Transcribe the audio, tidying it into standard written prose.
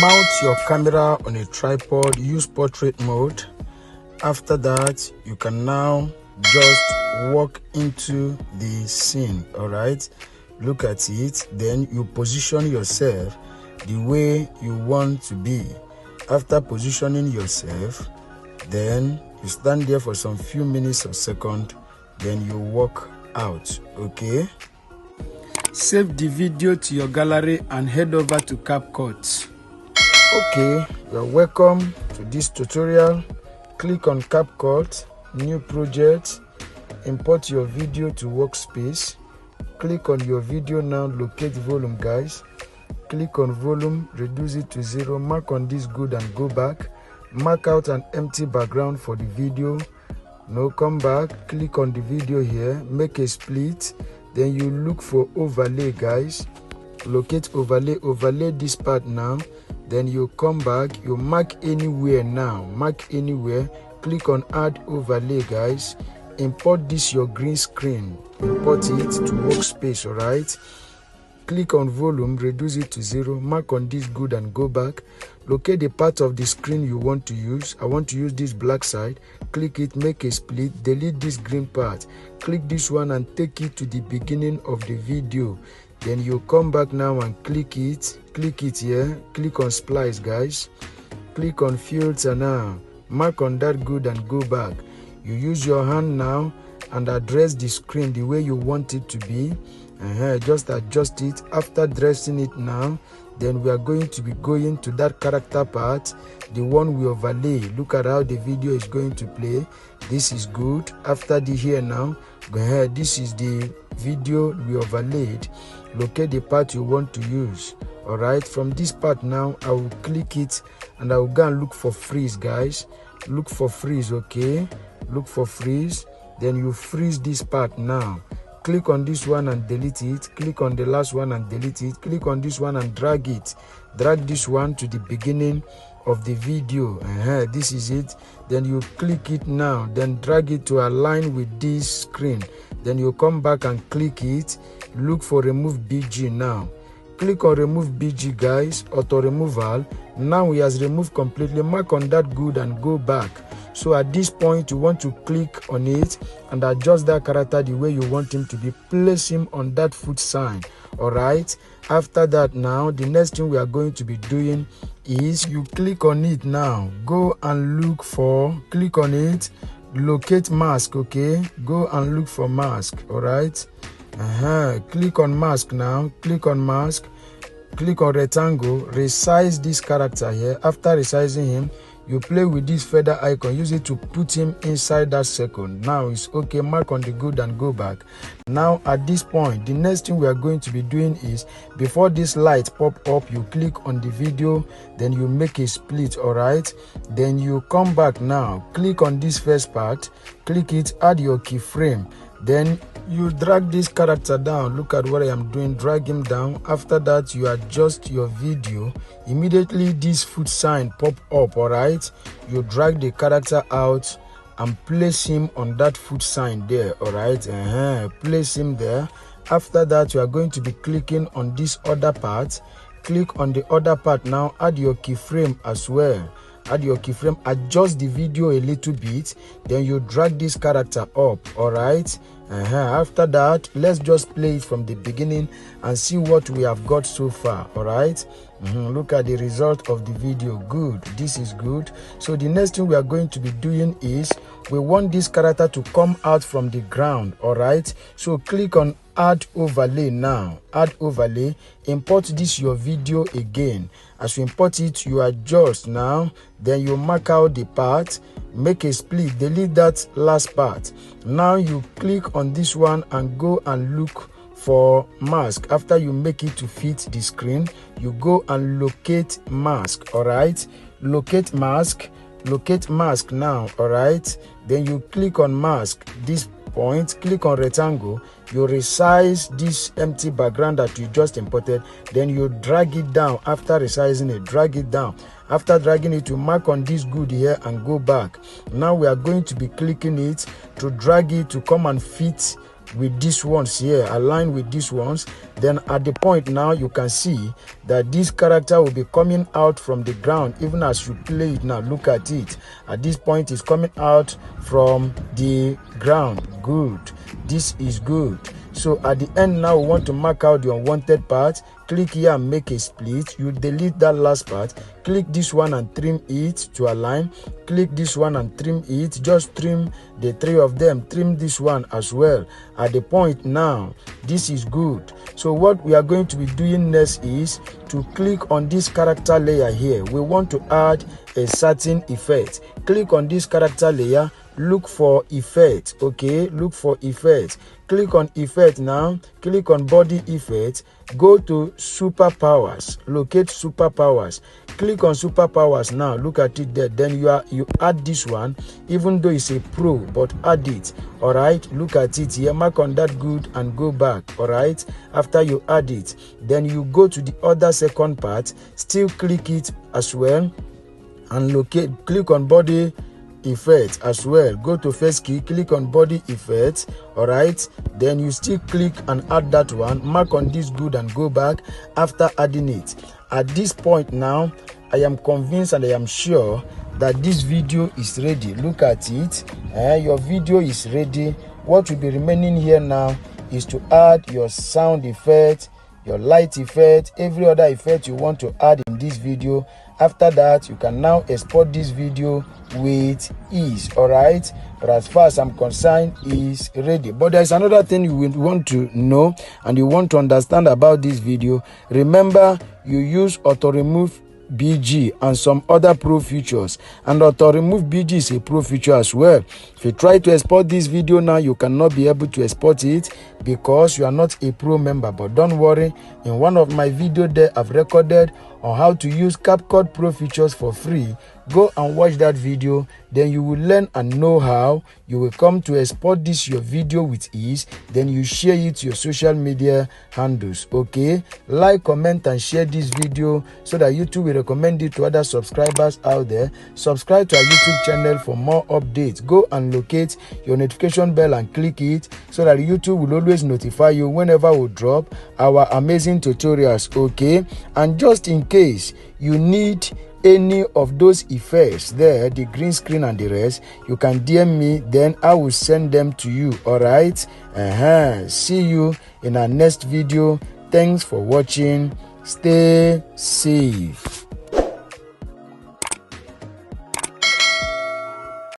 Mount your camera on a tripod, use portrait mode. After that, you can now just walk into the scene. All right, look at it, then you position yourself the way you want to be. After positioning yourself, then you stand there for some few minutes or seconds, then you walk out. Okay, save the video to your gallery and head over to CapCut. Okay, you're welcome to this tutorial. Click on CapCut, new project, import your video to workspace. Click on your video now, locate volume guys. Click on volume, reduce it to 0, mark on this good and go back. Mark out an empty background for the video. Now come back, click on the video here, make a split. Then you look for overlay guys. Locate overlay, overlay this part now. Then you come back, you mark anywhere now, mark anywhere. Click on add overlay guys. Import this your green screen, import it to workspace. All right, click on volume, reduce it to 0, mark on this good and go back. Locate the part of the screen you want to use. I want to use this black side. Click it, make a split, delete this green part. Click this one and take it to the beginning of the video. Then you come back now and click it here. Click on splice guys. Click on filter now. Mark on that good and go back. You use your hand now and address the screen the way you want it to be. Just adjust it. After dressing it now, then we are going to be going to that character part, the one we overlay. Look at how the video is going to play. This is good. After the here now, go ahead. This is the video we overlaid. Locate the part you want to use. All right, from this part now, I will click it and I will go and look for freeze guys. Look for freeze. Okay, look for freeze. Then you freeze this part now. Click on this one and delete it. Click on the last one and delete it. Click on this one and drag it. Drag this one to the beginning of the video. This is it. Then you click it now. Then drag it to align with this screen. Then you come back and click it. Look for remove BG now. Click on remove BG guys. Auto removal. Now he has removed completely. Mark on that good and go back. So at this point, you want to click on it and adjust that character the way you want him to be. Place him on that foot sign. All right. After that now, the next thing we are going to be doing is you click on it now. Go and look for, click on it, locate mask. Okay. Go and look for mask. All right. Click on mask now. Click on mask. Click on rectangle. Resize this character here. After resizing him, you play with this feather icon, use it to put him inside that circle. Now it's okay, mark on the good and go back. Now at this point, the next thing we are going to be doing is, before this light pop up, you click on the video, then you make a split. All right, then you come back now, click on this first part, click it, add your keyframe, then you drag this character down. Look at what I am doing, drag him down. After that, you adjust your video. Immediately this foot sign pop up. All right, you drag the character out and place him on that foot sign there. All right, place him there. After that, you are going to be clicking on this other part. Click on the other part now, add your keyframe as well. Add your keyframe, adjust the video a little bit, then you drag this character up. All right, after that, let's just play it from the beginning and see what we have got so far. All right, look at the result of the video. Good, this is good. So the next thing we are going to be doing is, we want this character to come out from the ground. All right, so click on add overlay now. Add overlay, import this your video again. As you import it, you adjust now, then you mark out the part, make a split, delete that last part. Now you click on this one and go and look for mask. After you make it to fit the screen, you go and locate mask. All right, locate mask now. All right, then you click on mask, this point, click on rectangle, you resize this empty background that you just imported, then you drag it down. After resizing it, drag it down. After dragging it, you mark on this good here and go back. Now we are going to be clicking it to drag it to come and fit with these ones here, align with these ones. Then at the point now, you can see that this character will be coming out from the ground even as you play it. Now look at it. At this point, it's coming out from the ground. Good. This is good. So at the end now, we want to mark out the unwanted part. Click here and make a split. You delete that last part. Click this one and trim it to align. Click this one and trim it. Just trim the three of them. Trim this one as well. At the point now, this is good. So what we are going to be doing next is to click on this character layer here. We want to add a certain effect. Click on this character layer. Look for effect. Okay, look for effect. Click on effect now. Click on body effect. Go to superpowers. Locate superpowers. Click on superpowers now. Look at it there. Then you add this one, even though it's a pro, but add it. All right, look at it here. Mark on that good and go back. All right, after you add it, then you go to the other second part. Still click it as well and locate. Click on body effect as well. Go to first key, click on body effect. All right, then you still click and add that one. Mark on this good and go back after adding it. At this point now, I am convinced and I am sure that this video is ready. Look at it. Your video is ready. What will be remaining here now is to add your sound effect, your light effect, every other effect you want to add in this video. After that, you can now export this video with ease. All right, but as far as I'm concerned, is ready. But there's another thing you will want to know and you want to understand about this video. Remember, you use auto remove BG and some other pro features, and auto remove BG is a pro feature as well. If you try to export this video now, you cannot be able to export it because you are not a pro member. But don't worry, in one of my videos there, I've recorded on how to use CapCut Pro features for free. Go and watch that video, then you will learn and know how you will come to export this your video with ease. Then you share it to your social media handles. Okay, like, comment and share this video so that YouTube will recommend it to other subscribers out there. Subscribe to our YouTube channel for more updates. Go and locate your notification bell and click it so that YouTube will always notify you whenever we drop our amazing tutorials. Okay, and just in case you need any of those effects there, the green screen and the rest, you can DM me, then I will send them to you. All right, see you in our next video. Thanks for watching. Stay safe.